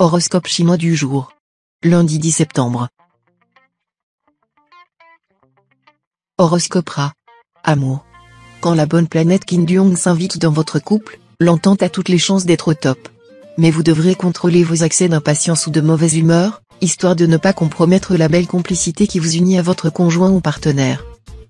Horoscope chinois du jour. Lundi 10 septembre. Horoscope Ra. Amour. Quand la bonne planète Yin Duong s'invite dans votre couple, l'entente a toutes les chances d'être au top. Mais vous devrez contrôler vos accès d'impatience ou de mauvaise humeur, histoire de ne pas compromettre la belle complicité qui vous unit à votre conjoint ou partenaire.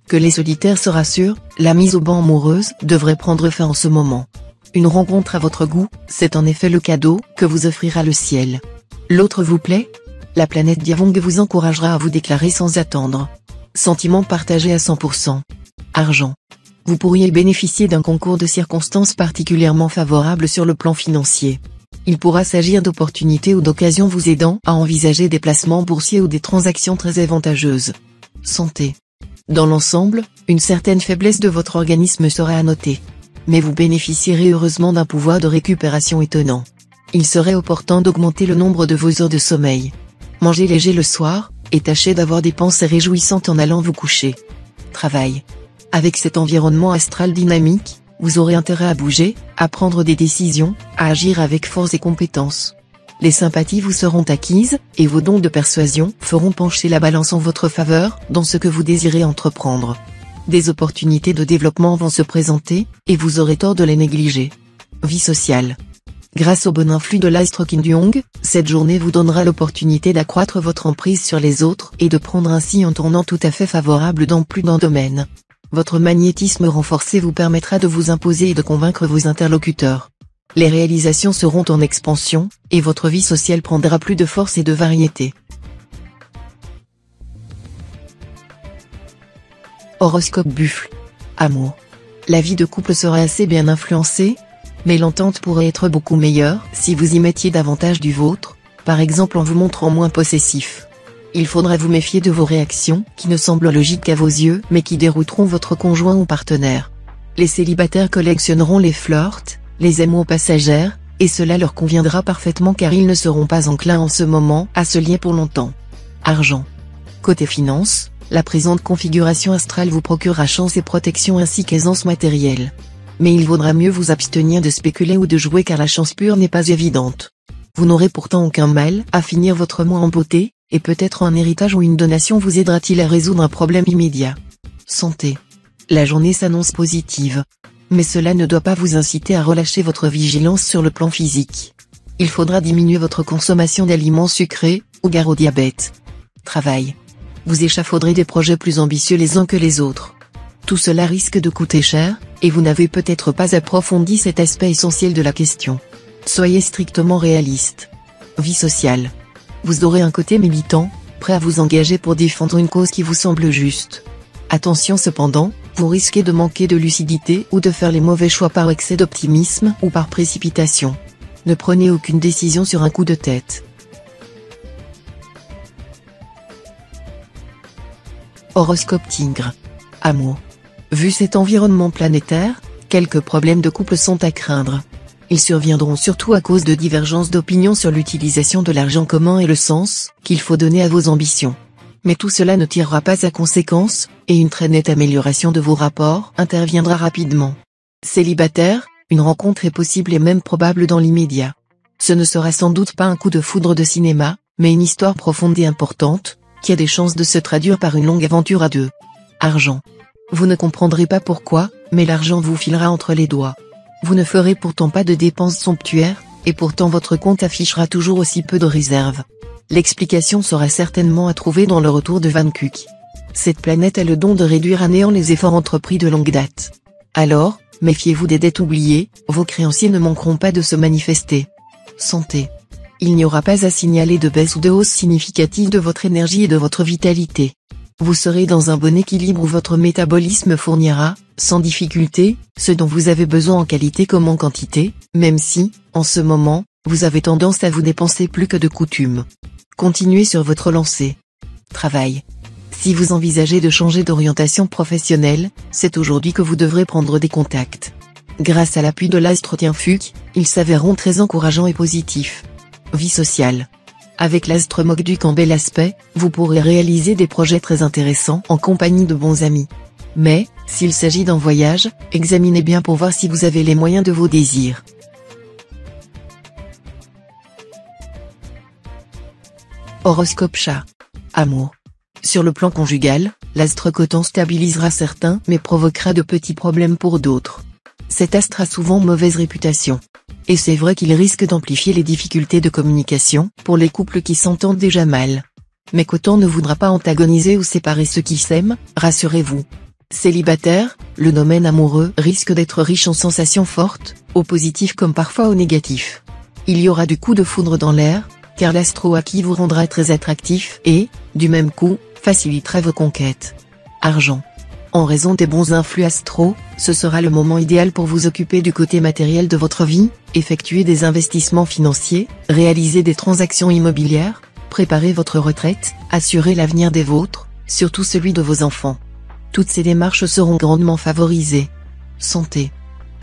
Que les solitaires se rassurent, la mise au banc amoureuse devrait prendre fin en ce moment. Une rencontre à votre goût, c'est en effet le cadeau que vous offrira le ciel. L'autre vous plaît? La planète Diavong vous encouragera à vous déclarer sans attendre. Sentiments partagés à 100%. Argent. Vous pourriez bénéficier d'un concours de circonstances particulièrement favorable sur le plan financier. Il pourra s'agir d'opportunités ou d'occasions vous aidant à envisager des placements boursiers ou des transactions très avantageuses. Santé. Dans l'ensemble, une certaine faiblesse de votre organisme sera à noter. Mais vous bénéficierez heureusement d'un pouvoir de récupération étonnant. Il serait opportun d'augmenter le nombre de vos heures de sommeil. Mangez léger le soir, et tâchez d'avoir des pensées réjouissantes en allant vous coucher. Travail. Avec cet environnement astral dynamique, vous aurez intérêt à bouger, à prendre des décisions, à agir avec force et compétence. Les sympathies vous seront acquises, et vos dons de persuasion feront pencher la balance en votre faveur dans ce que vous désirez entreprendre. Des opportunités de développement vont se présenter, et vous aurez tort de les négliger. Vie sociale. Grâce au bon influx de l'astre Yin Duong, cette journée vous donnera l'opportunité d'accroître votre emprise sur les autres et de prendre ainsi un tournant tout à fait favorable dans plus d'un domaine. Votre magnétisme renforcé vous permettra de vous imposer et de convaincre vos interlocuteurs. Les réalisations seront en expansion, et votre vie sociale prendra plus de force et de variété. Horoscope Buffle. Amour. La vie de couple sera assez bien influencée, mais l'entente pourrait être beaucoup meilleure si vous y mettiez davantage du vôtre, par exemple en vous montrant moins possessif. Il faudra vous méfier de vos réactions qui ne semblent logiques à vos yeux mais qui dérouteront votre conjoint ou partenaire. Les célibataires collectionneront les flirts, les amours passagères, et cela leur conviendra parfaitement car ils ne seront pas enclins en ce moment à se lier pour longtemps. Argent. Côté finance, la présente configuration astrale vous procurera chance et protection ainsi qu'aisance matérielle. Mais il vaudra mieux vous abstenir de spéculer ou de jouer car la chance pure n'est pas évidente. Vous n'aurez pourtant aucun mal à finir votre mois en beauté, et peut-être un héritage ou une donation vous aidera-t-il à résoudre un problème immédiat. Santé. La journée s'annonce positive. Mais cela ne doit pas vous inciter à relâcher votre vigilance sur le plan physique. Il faudra diminuer votre consommation d'aliments sucrés, ou gare au diabète. Travail. Vous échafauderez des projets plus ambitieux les uns que les autres. Tout cela risque de coûter cher, et vous n'avez peut-être pas approfondi cet aspect essentiel de la question. Soyez strictement réaliste. Vie sociale. Vous aurez un côté militant, prêt à vous engager pour défendre une cause qui vous semble juste. Attention cependant, vous risquez de manquer de lucidité ou de faire les mauvais choix par excès d'optimisme ou par précipitation. Ne prenez aucune décision sur un coup de tête. Horoscope Tigre. Amour. Vu cet environnement planétaire, quelques problèmes de couple sont à craindre. Ils surviendront surtout à cause de divergences d'opinion sur l'utilisation de l'argent commun et le sens qu'il faut donner à vos ambitions. Mais tout cela ne tirera pas à conséquence, et une très nette amélioration de vos rapports interviendra rapidement. Célibataire, une rencontre est possible et même probable dans l'immédiat. Ce ne sera sans doute pas un coup de foudre de cinéma, mais une histoire profonde et importante, qui a des chances de se traduire par une longue aventure à deux. Argent. Vous ne comprendrez pas pourquoi, mais l'argent vous filera entre les doigts. Vous ne ferez pourtant pas de dépenses somptuaires, et pourtant votre compte affichera toujours aussi peu de réserves. L'explication sera certainement à trouver dans le retour de Van Kuck. Cette planète a le don de réduire à néant les efforts entrepris de longue date. Alors, méfiez-vous des dettes oubliées, vos créanciers ne manqueront pas de se manifester. Santé. Il n'y aura pas à signaler de baisse ou de hausse significative de votre énergie et de votre vitalité. Vous serez dans un bon équilibre où votre métabolisme fournira, sans difficulté, ce dont vous avez besoin en qualité comme en quantité, même si, en ce moment, vous avez tendance à vous dépenser plus que de coutume. Continuez sur votre lancée. Travail. Si vous envisagez de changer d'orientation professionnelle, c'est aujourd'hui que vous devrez prendre des contacts. Grâce à l'appui de l'astre Tian Fuc, ils s'avéreront très encourageants et positifs. Vie sociale. Avec l'astre Mokduk en bel aspect, vous pourrez réaliser des projets très intéressants en compagnie de bons amis. Mais, s'il s'agit d'un voyage, examinez bien pour voir si vous avez les moyens de vos désirs. Horoscope chat. Amour. Sur le plan conjugal, l'astre Coton stabilisera certains mais provoquera de petits problèmes pour d'autres. Cet astre a souvent mauvaise réputation. Et c'est vrai qu'il risque d'amplifier les difficultés de communication pour les couples qui s'entendent déjà mal. Mais Coton ne voudra pas antagoniser ou séparer ceux qui s'aiment, rassurez-vous. Célibataire, le domaine amoureux risque d'être riche en sensations fortes, au positif comme parfois au négatif. Il y aura du coup de foudre dans l'air, car l'astro acquis vous rendra très attractif et, du même coup, facilitera vos conquêtes. Argent. En raison des bons influx astro, ce sera le moment idéal pour vous occuper du côté matériel de votre vie, effectuer des investissements financiers, réaliser des transactions immobilières, préparer votre retraite, assurer l'avenir des vôtres, surtout celui de vos enfants. Toutes ces démarches seront grandement favorisées. Santé.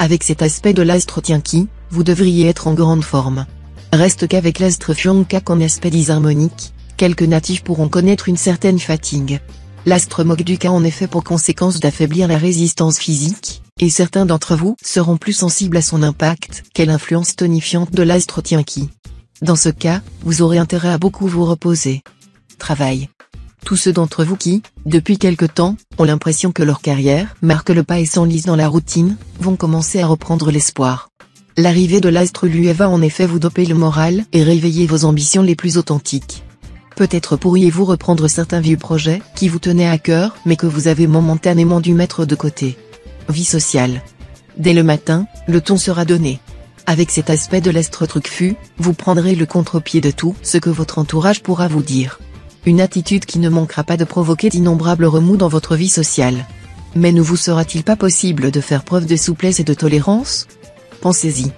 Avec cet aspect de l'astre Tianqi, vous devriez être en grande forme. Reste qu'avec l'astre Fuancaq en aspect disharmonique, quelques natifs pourront connaître une certaine fatigue. L'astre Mokduc a en effet pour conséquence d'affaiblir la résistance physique, et certains d'entre vous seront plus sensibles à son impact qu'à l'influence tonifiante de l'astre Tianqi. Dans ce cas, vous aurez intérêt à beaucoup vous reposer. Travail. Tous ceux d'entre vous qui, depuis quelque temps, ont l'impression que leur carrière marque le pas et s'enlisent dans la routine, vont commencer à reprendre l'espoir. L'arrivée de l'astre Lui va en effet vous doper le moral et réveiller vos ambitions les plus authentiques. Peut-être pourriez-vous reprendre certains vieux projets qui vous tenaient à cœur mais que vous avez momentanément dû mettre de côté. Vie sociale. Dès le matin, le ton sera donné. Avec cet aspect de l'astre Trucfu, vous prendrez le contre-pied de tout ce que votre entourage pourra vous dire. Une attitude qui ne manquera pas de provoquer d'innombrables remous dans votre vie sociale. Mais ne vous sera-t-il pas possible de faire preuve de souplesse et de tolérance? Pensez-y.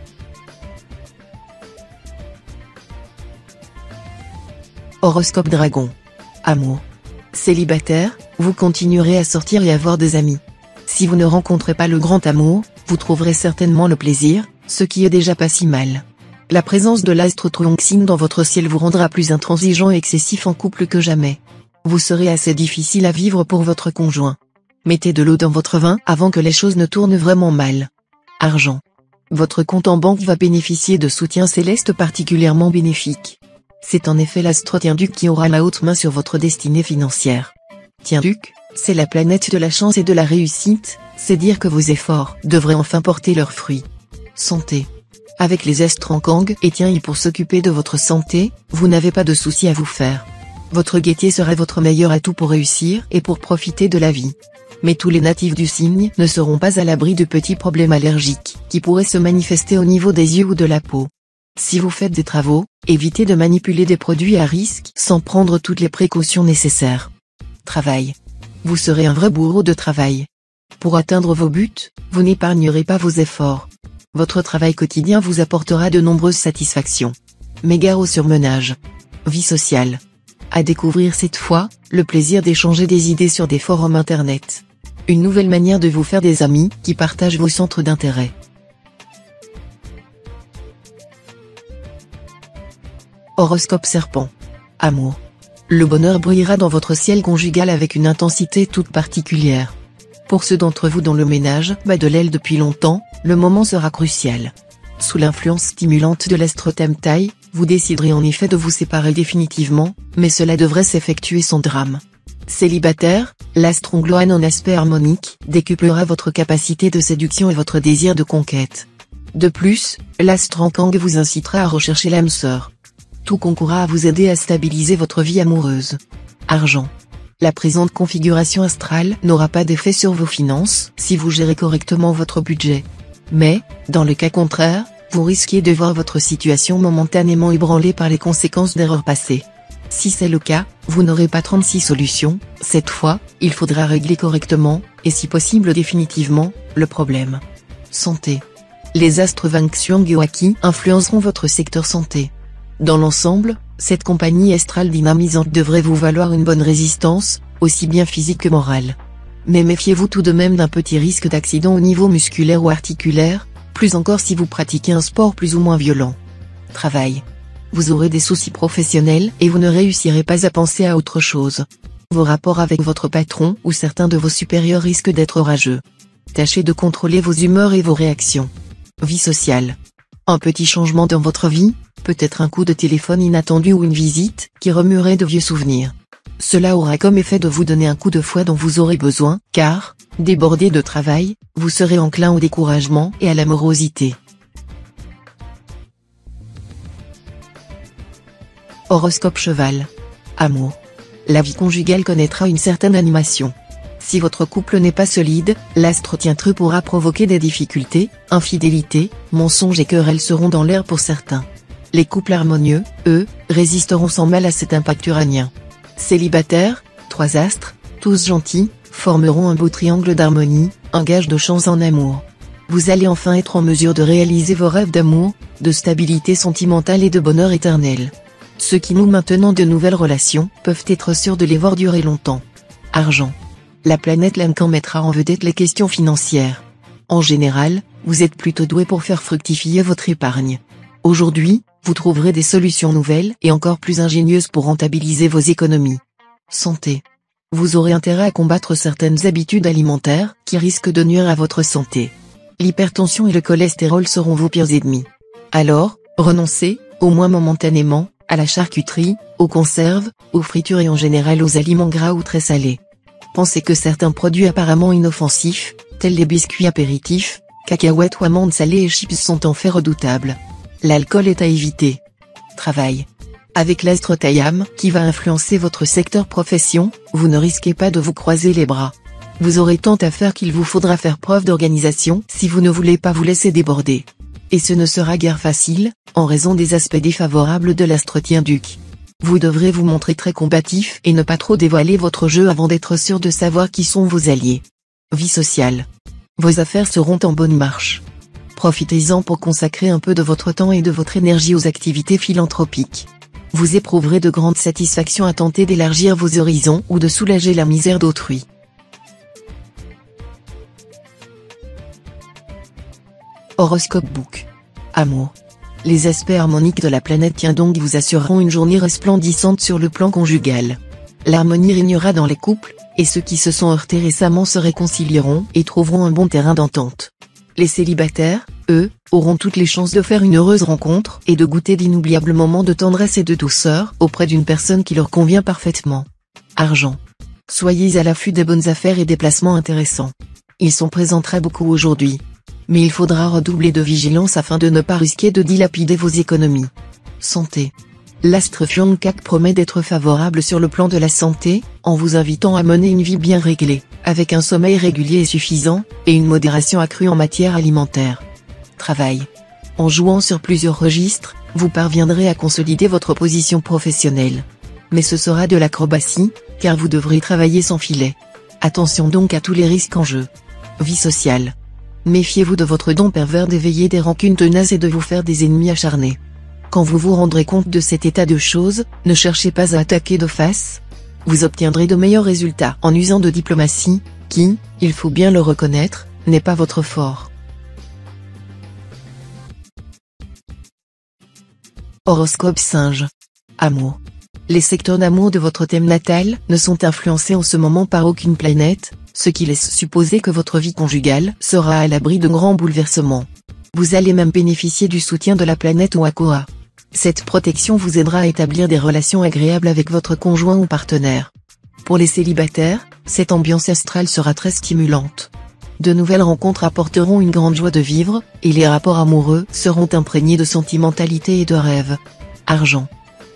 Horoscope Dragon. Amour. Célibataire, vous continuerez à sortir et avoir des amis. Si vous ne rencontrez pas le grand amour, vous trouverez certainement le plaisir, ce qui est déjà pas si mal. La présence de l'astre Truongxin dans votre ciel vous rendra plus intransigeant et excessif en couple que jamais. Vous serez assez difficile à vivre pour votre conjoint. Mettez de l'eau dans votre vin avant que les choses ne tournent vraiment mal. Argent. Votre compte en banque va bénéficier de soutien céleste particulièrement bénéfique. C'est en effet l'astre Tianduc qui aura la haute main sur votre destinée financière. Tianduc, c'est la planète de la chance et de la réussite, c'est dire que vos efforts devraient enfin porter leurs fruits. Santé. Avec les astres en Kang et Tianyi pour s'occuper de votre santé, vous n'avez pas de soucis à vous faire. Votre gaieté sera votre meilleur atout pour réussir et pour profiter de la vie. Mais tous les natifs du signe ne seront pas à l'abri de petits problèmes allergiques qui pourraient se manifester au niveau des yeux ou de la peau. Si vous faites des travaux, évitez de manipuler des produits à risque sans prendre toutes les précautions nécessaires. Travail. Vous serez un vrai bourreau de travail. Pour atteindre vos buts, vous n'épargnerez pas vos efforts. Votre travail quotidien vous apportera de nombreuses satisfactions. Mais gare au surmenage. Vie sociale. À découvrir cette fois, le plaisir d'échanger des idées sur des forums internet. Une nouvelle manière de vous faire des amis qui partagent vos centres d'intérêt. Horoscope Serpent. Amour. Le bonheur brillera dans votre ciel conjugal avec une intensité toute particulière. Pour ceux d'entre vous dont le ménage bat de l'aile depuis longtemps, le moment sera crucial. Sous l'influence stimulante de l'astre Tamtai, vous déciderez en effet de vous séparer définitivement, mais cela devrait s'effectuer sans drame. Célibataire, l'astre Ongloan en aspect harmonique décuplera votre capacité de séduction et votre désir de conquête. De plus, l'astre en Kang vous incitera à rechercher l'âme sœur. Tout concourra à vous aider à stabiliser votre vie amoureuse. Argent. La présente configuration astrale n'aura pas d'effet sur vos finances si vous gérez correctement votre budget. Mais, dans le cas contraire, vous risquez de voir votre situation momentanément ébranlée par les conséquences d'erreurs passées. Si c'est le cas, vous n'aurez pas 36 solutions, cette fois, il faudra régler correctement, et si possible définitivement, le problème. Santé. Les astres Wangxiang et Waki influenceront votre secteur santé. Dans l'ensemble, cette compagnie astrale dynamisante devrait vous valoir une bonne résistance, aussi bien physique que morale. Mais méfiez-vous tout de même d'un petit risque d'accident au niveau musculaire ou articulaire, plus encore si vous pratiquez un sport plus ou moins violent. Travail. Vous aurez des soucis professionnels et vous ne réussirez pas à penser à autre chose. Vos rapports avec votre patron ou certains de vos supérieurs risquent d'être orageux. Tâchez de contrôler vos humeurs et vos réactions. Vie sociale. Un petit changement dans votre vie, peut-être un coup de téléphone inattendu ou une visite qui remuerait de vieux souvenirs. Cela aura comme effet de vous donner un coup de fouet dont vous aurez besoin, car, débordé de travail, vous serez enclin au découragement et à la morosité. Horoscope Cheval. Amour. La vie conjugale connaîtra une certaine animation. Si votre couple n'est pas solide, l'astre tientreux pourra provoquer des difficultés, infidélité, mensonges et querelles seront dans l'air pour certains. Les couples harmonieux, eux, résisteront sans mal à cet impact uranien. Célibataires, 3 astres, tous gentils, formeront un beau triangle d'harmonie, un gage de chance en amour. Vous allez enfin être en mesure de réaliser vos rêves d'amour, de stabilité sentimentale et de bonheur éternel. Ceux qui nouent maintenant de nouvelles relations peuvent être sûrs de les voir durer longtemps. Argent. La planète Lincoln mettra en vedette les questions financières. En général, vous êtes plutôt doué pour faire fructifier votre épargne. Aujourd'hui, vous trouverez des solutions nouvelles et encore plus ingénieuses pour rentabiliser vos économies. Santé. Vous aurez intérêt à combattre certaines habitudes alimentaires qui risquent de nuire à votre santé. L'hypertension et le cholestérol seront vos pires ennemis. Alors, renoncez, au moins momentanément, à la charcuterie, aux conserves, aux fritures et en général aux aliments gras ou très salés. Pensez que certains produits apparemment inoffensifs, tels les biscuits apéritifs, cacahuètes ou amandes salées et chips sont en fait redoutables. L'alcool est à éviter. Travail. Avec l'astre Tayam qui va influencer votre secteur profession, vous ne risquez pas de vous croiser les bras. Vous aurez tant à faire qu'il vous faudra faire preuve d'organisation si vous ne voulez pas vous laisser déborder. Et ce ne sera guère facile, en raison des aspects défavorables de l'astre Tien-Duc. Vous devrez vous montrer très combatif et ne pas trop dévoiler votre jeu avant d'être sûr de savoir qui sont vos alliés. Vie sociale. Vos affaires seront en bonne marche. Profitez-en pour consacrer un peu de votre temps et de votre énergie aux activités philanthropiques. Vous éprouverez de grandes satisfactions à tenter d'élargir vos horizons ou de soulager la misère d'autrui. Horoscope Book. Amour. Les aspects harmoniques de la planète Tiendong vous assureront une journée resplendissante sur le plan conjugal. L'harmonie régnera dans les couples, et ceux qui se sont heurtés récemment se réconcilieront et trouveront un bon terrain d'entente. Les célibataires, eux, auront toutes les chances de faire une heureuse rencontre et de goûter d'inoubliables moments de tendresse et de douceur auprès d'une personne qui leur convient parfaitement. Argent. Soyez à l'affût des bonnes affaires et des placements intéressants. Ils sont présents très beaucoup aujourd'hui. Mais il faudra redoubler de vigilance afin de ne pas risquer de dilapider vos économies. Santé. L'astre Fyonkak promet d'être favorable sur le plan de la santé, en vous invitant à mener une vie bien réglée, avec un sommeil régulier et suffisant, et une modération accrue en matière alimentaire. Travail. En jouant sur plusieurs registres, vous parviendrez à consolider votre position professionnelle. Mais ce sera de l'acrobatie, car vous devrez travailler sans filet. Attention donc à tous les risques en jeu. Vie sociale. Méfiez-vous de votre don pervers d'éveiller des rancunes tenaces et de vous faire des ennemis acharnés. Quand vous vous rendrez compte de cet état de choses, ne cherchez pas à attaquer de face. Vous obtiendrez de meilleurs résultats en usant de diplomatie, qui, il faut bien le reconnaître, n'est pas votre fort. Horoscope Singe. Amour. Les secteurs d'amour de votre thème natal ne sont influencés en ce moment par aucune planète, ce qui laisse supposer que votre vie conjugale sera à l'abri de grands bouleversements. Vous allez même bénéficier du soutien de la planète Oakoa. Cette protection vous aidera à établir des relations agréables avec votre conjoint ou partenaire. Pour les célibataires, cette ambiance astrale sera très stimulante. De nouvelles rencontres apporteront une grande joie de vivre, et les rapports amoureux seront imprégnés de sentimentalité et de rêves. Argent.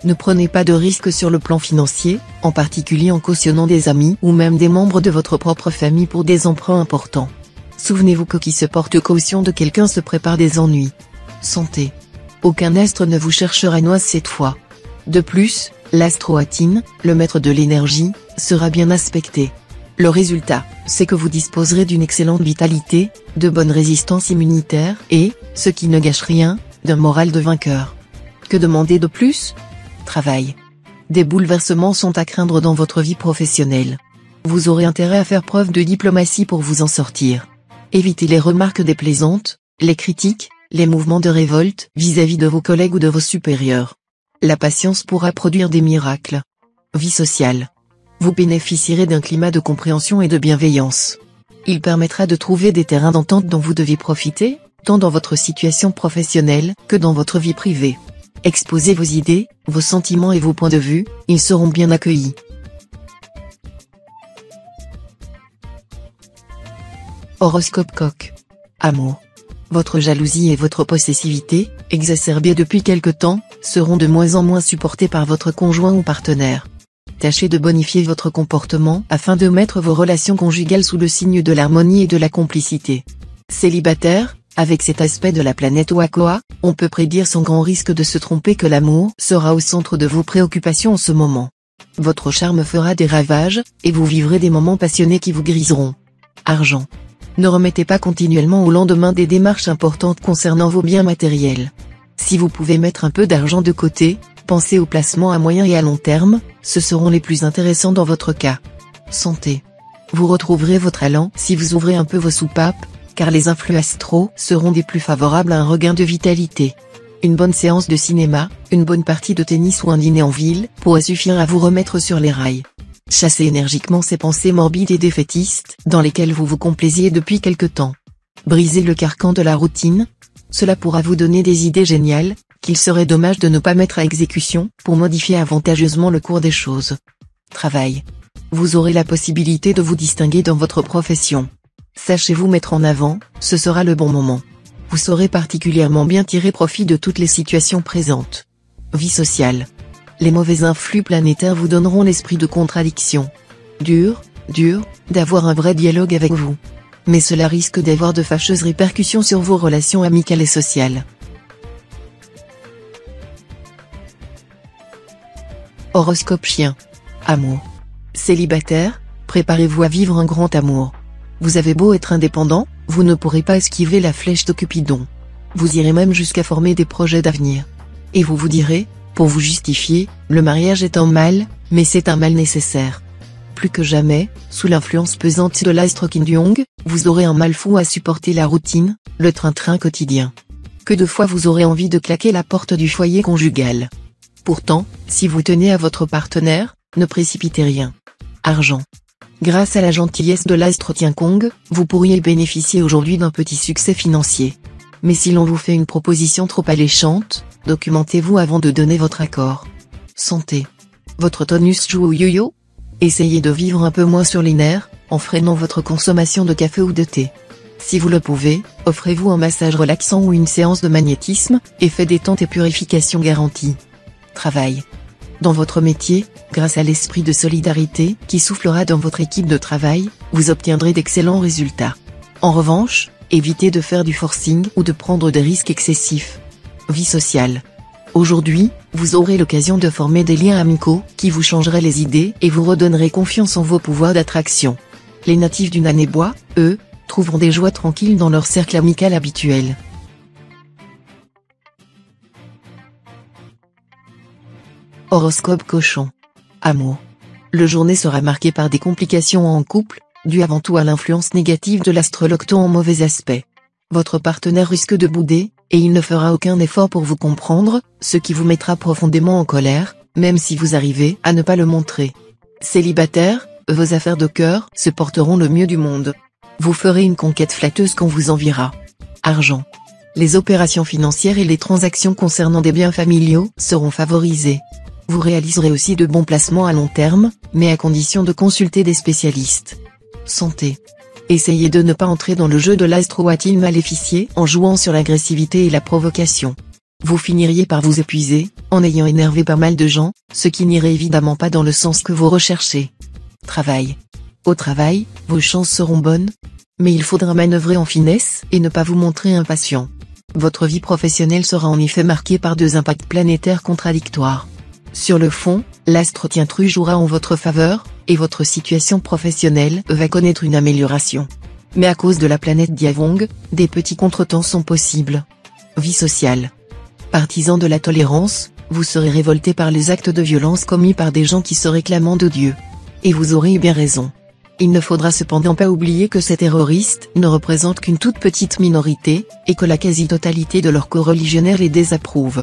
Ne prenez pas de risques sur le plan financier, en particulier en cautionnant des amis ou même des membres de votre propre famille pour des emprunts importants. Souvenez-vous que qui se porte caution de quelqu'un se prépare des ennuis. Santé. Aucun astre ne vous cherchera noise cette fois. De plus, l'astro Atine, le maître de l'énergie, sera bien aspecté. Le résultat, c'est que vous disposerez d'une excellente vitalité, de bonne résistance immunitaire et, ce qui ne gâche rien, d'un moral de vainqueur. Que demander de plus ? Travail. Des bouleversements sont à craindre dans votre vie professionnelle. Vous aurez intérêt à faire preuve de diplomatie pour vous en sortir. Évitez les remarques déplaisantes, les critiques, les mouvements de révolte vis-à-vis de vos collègues ou de vos supérieurs. La patience pourra produire des miracles. Vie sociale. Vous bénéficierez d'un climat de compréhension et de bienveillance. Il permettra de trouver des terrains d'entente dont vous devez profiter, tant dans votre situation professionnelle que dans votre vie privée. Exposez vos idées, vos sentiments et vos points de vue, ils seront bien accueillis. Horoscope Coq. Amour. Votre jalousie et votre possessivité, exacerbées depuis quelque temps, seront de moins en moins supportées par votre conjoint ou partenaire. Tâchez de bonifier votre comportement afin de mettre vos relations conjugales sous le signe de l'harmonie et de la complicité. Célibataire, avec cet aspect de la planète Oakoa, on peut prédire sans grand risque de se tromper que l'amour sera au centre de vos préoccupations en ce moment. Votre charme fera des ravages, et vous vivrez des moments passionnés qui vous griseront. Argent. Ne remettez pas continuellement au lendemain des démarches importantes concernant vos biens matériels. Si vous pouvez mettre un peu d'argent de côté, pensez aux placements à moyen et à long terme, ce seront les plus intéressants dans votre cas. Santé. Vous retrouverez votre allant si vous ouvrez un peu vos soupapes, car les influx astraux seront des plus favorables à un regain de vitalité. Une bonne séance de cinéma, une bonne partie de tennis ou un dîner en ville pourrait suffire à vous remettre sur les rails. Chassez énergiquement ces pensées morbides et défaitistes dans lesquelles vous vous complaisiez depuis quelque temps. Brisez le carcan de la routine. Cela pourra vous donner des idées géniales, qu'il serait dommage de ne pas mettre à exécution pour modifier avantageusement le cours des choses. Travail. Vous aurez la possibilité de vous distinguer dans votre profession. Sachez vous mettre en avant, ce sera le bon moment. Vous saurez particulièrement bien tirer profit de toutes les situations présentes. Vie sociale. Les mauvais influx planétaires vous donneront l'esprit de contradiction. Dur d'avoir un vrai dialogue avec vous. Mais cela risque d'avoir de fâcheuses répercussions sur vos relations amicales et sociales. Horoscope Chien. Amour. Célibataire, préparez-vous à vivre un grand amour. Vous avez beau être indépendant, vous ne pourrez pas esquiver la flèche de Cupidon. Vous irez même jusqu'à former des projets d'avenir. Et vous vous direz, pour vous justifier, le mariage est un mal, mais c'est un mal nécessaire. Plus que jamais, sous l'influence pesante de l'astre Kim Jong, vous aurez un mal fou à supporter la routine, le train-train quotidien. Que de fois vous aurez envie de claquer la porte du foyer conjugal. Pourtant, si vous tenez à votre partenaire, ne précipitez rien. Argent. Grâce à la gentillesse de l'astre Tiankong, vous pourriez bénéficier aujourd'hui d'un petit succès financier. Mais si l'on vous fait une proposition trop alléchante, documentez-vous avant de donner votre accord. Santé. Votre tonus joue au yo-yo? Essayez de vivre un peu moins sur les nerfs, en freinant votre consommation de café ou de thé. Si vous le pouvez, offrez-vous un massage relaxant ou une séance de magnétisme, effet détente et purification garantie. Travail. Dans votre métier, grâce à l'esprit de solidarité qui soufflera dans votre équipe de travail, vous obtiendrez d'excellents résultats. En revanche, évitez de faire du forcing ou de prendre des risques excessifs. Vie sociale. Aujourd'hui, vous aurez l'occasion de former des liens amicaux qui vous changeraient les idées et vous redonnerez confiance en vos pouvoirs d'attraction. Les natifs du Nanebois, eux, trouveront des joies tranquilles dans leur cercle amical habituel. Horoscope Cochon. Amour. Le journée sera marquée par des complications en couple, dues avant tout à l'influence négative de l'astrolocton en mauvais aspect. Votre partenaire risque de bouder, et il ne fera aucun effort pour vous comprendre, ce qui vous mettra profondément en colère, même si vous arrivez à ne pas le montrer. Célibataire, vos affaires de cœur se porteront le mieux du monde. Vous ferez une conquête flatteuse qu'on vous enviera. Argent. Les opérations financières et les transactions concernant des biens familiaux seront favorisées. Vous réaliserez aussi de bons placements à long terme, mais à condition de consulter des spécialistes. Santé. Essayez de ne pas entrer dans le jeu de l'astro-watil maléficié en jouant sur l'agressivité et la provocation. Vous finiriez par vous épuiser, en ayant énervé pas mal de gens, ce qui n'irait évidemment pas dans le sens que vous recherchez. Travail. Au travail, vos chances seront bonnes, mais il faudra manœuvrer en finesse et ne pas vous montrer impatient. Votre vie professionnelle sera en effet marquée par deux impacts planétaires contradictoires. Sur le fond, l'astre Tientru jouera en votre faveur, et votre situation professionnelle va connaître une amélioration. Mais à cause de la planète Diavong, des petits contretemps sont possibles. Vie sociale. Partisan de la tolérance, vous serez révolté par les actes de violence commis par des gens qui se réclamant de Dieu. Et vous aurez eu bien raison. Il ne faudra cependant pas oublier que ces terroristes ne représentent qu'une toute petite minorité, et que la quasi-totalité de leurs coreligionnaires les désapprouvent.